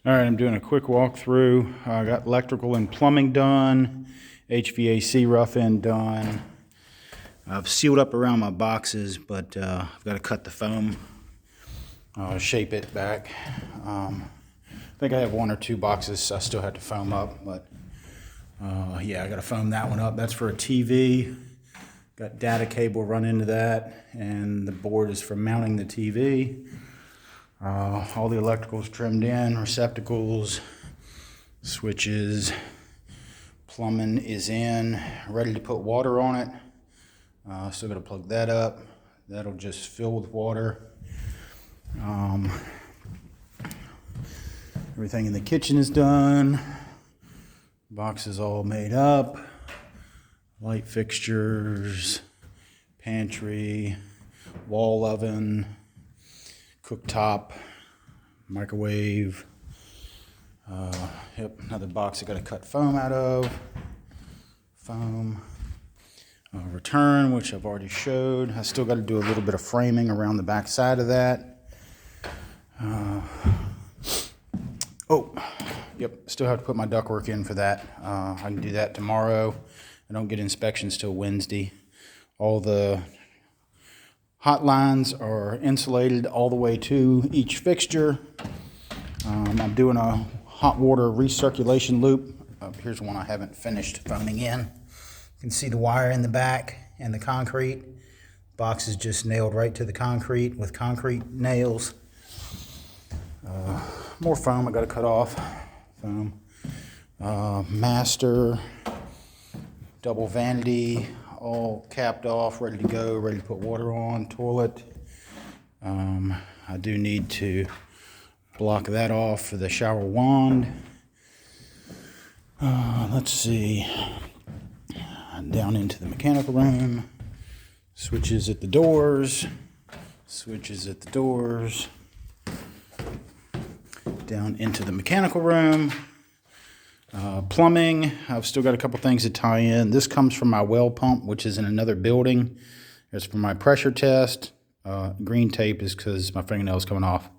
All right, I'm doing a quick walkthrough. I got electrical and plumbing done, HVAC rough end done. I've sealed up around my boxes, but I've got to cut the foam, shape it back. I think I have one or two boxes I still have to foam up, but yeah, I got to foam that one up. That's for a TV. Got data cable run into that, and the board is for mounting the TV. All the electricals trimmed in, receptacles, switches, plumbing is in, ready to put water on it. Still got to plug that up. That'll just fill with water. Everything in the kitchen is done. Box is all made up. Light fixtures, pantry, wall oven, cooktop, microwave. Yep, another box I got to cut foam out of. Foam. Return, which I've already showed. I still got to do a little bit of framing around the back side of that. Yep, still have to put my ductwork in for that. I can do that tomorrow. I don't get inspections till Wednesday. All the hot lines are insulated all the way to each fixture. I'm doing a hot water recirculation loop. Here's one I haven't finished foaming in. You can see the wire in the back and the concrete. Box is just nailed right to the concrete with concrete nails. More foam I got to cut off. Foam. Master, double vanity, all capped off, ready to go, ready to put water on. Toilet. I do need to block that off for the shower wand. Let's see. Down into the mechanical room. Switches at the doors. Switches at the doors. Down into the mechanical room. Plumbing. I've still got a couple things to tie in. This comes from my well pump, which is in another building. It's for my pressure test. Green tape is because my fingernail is coming off.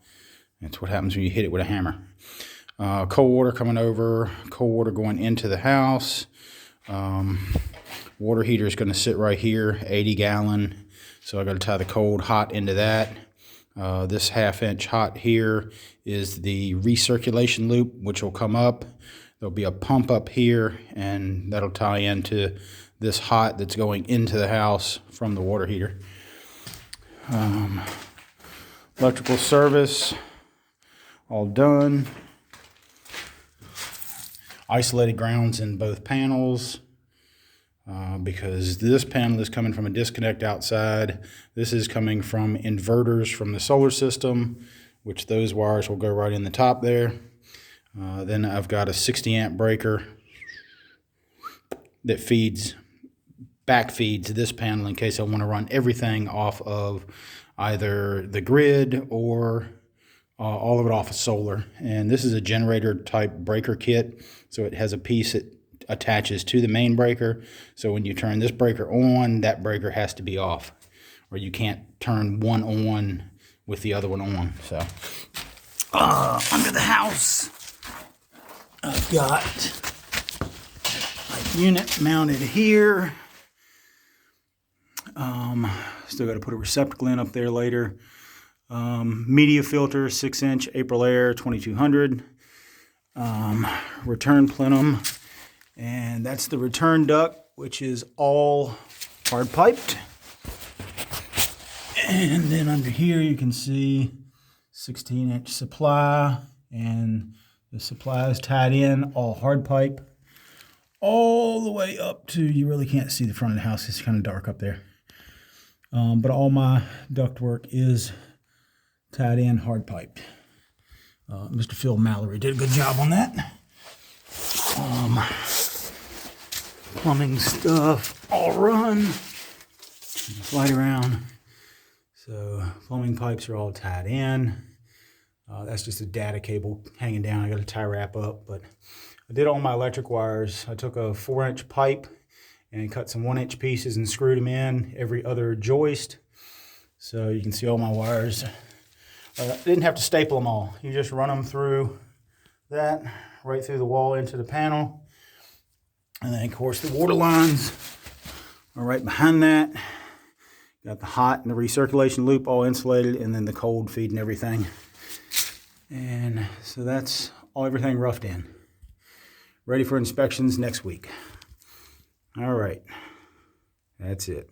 That's what happens when you hit it with a hammer. Cold water coming over. Cold water going into the house. Water heater is going to sit right here, 80 gallon. So I got to tie the cold hot into that. This 1/2 inch hot here is the recirculation loop, which will come up. There'll be a pump up here, and that'll tie into this hot that's going into the house from the water heater. Electrical service, all done. Isolated grounds in both panels. Because this panel is coming from a disconnect outside. This is coming from inverters from the solar system, which those wires will go right in the top there. Then I've got a 60 amp breaker that back feeds this panel in case I want to run everything off of either the grid or all of it off of solar. And this is a generator type breaker kit, so it has a piece that attaches to the main breaker. So when you turn this breaker on, that breaker has to be off, or you can't turn one on with the other one on. So under the house, I've got my unit mounted here. Still got to put a receptacle in up there later. Media filter, 6-inch April Air 2200. Return plenum. And that's the return duct, which is all hard piped. And then under here you can see 16-inch supply, and the supply is tied in, all hard pipe, all the way up to, you really can't see the front of the house, it's kind of dark up there. But all my ductwork is tied in, hard piped. Mr. Phil Mallory did a good job on that. Plumbing stuff all run. Slide around. So plumbing pipes are all tied in. That's just a data cable hanging down. I got a tie wrap up, but I did all my electric wires. I took a 4-inch pipe and cut some 1-inch pieces and screwed them in every other joist. So you can see all my wires. Didn't have to staple them all. You just run them through that right through the wall into the panel. And then, of course, the water lines are right behind that. Got the hot and the recirculation loop all insulated, and then the cold feed and everything. And so that's everything roughed in. Ready for inspections next week. All right. That's it.